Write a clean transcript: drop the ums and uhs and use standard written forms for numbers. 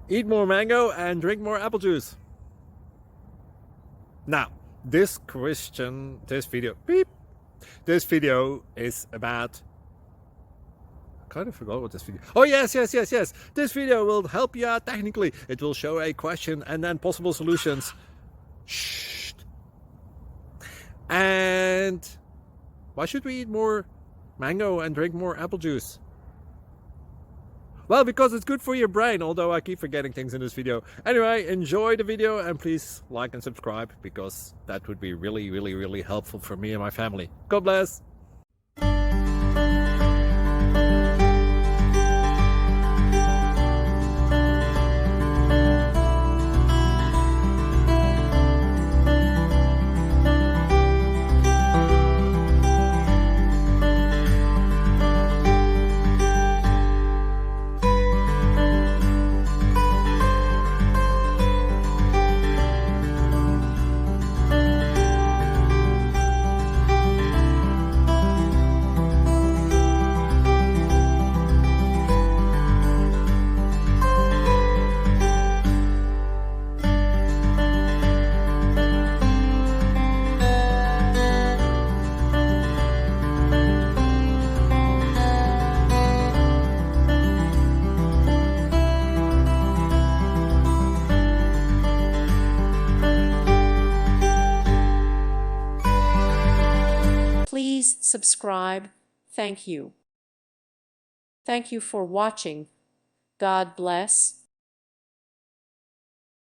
Eat more mango and drink more apple juice. Now, this video is about, I kind of forgot what this video. Oh yes. This video will help you out technically. It will show a question and then possible solutions. Shh. And why should we eat more mango and drink more apple juice? Well, because it's good for your brain, although I keep forgetting things in this video. Anyway, enjoy the video and please like and subscribe, because that would be really helpful for me and my family. God bless! Please subscribe. Thank you. Thank you for watching. God bless.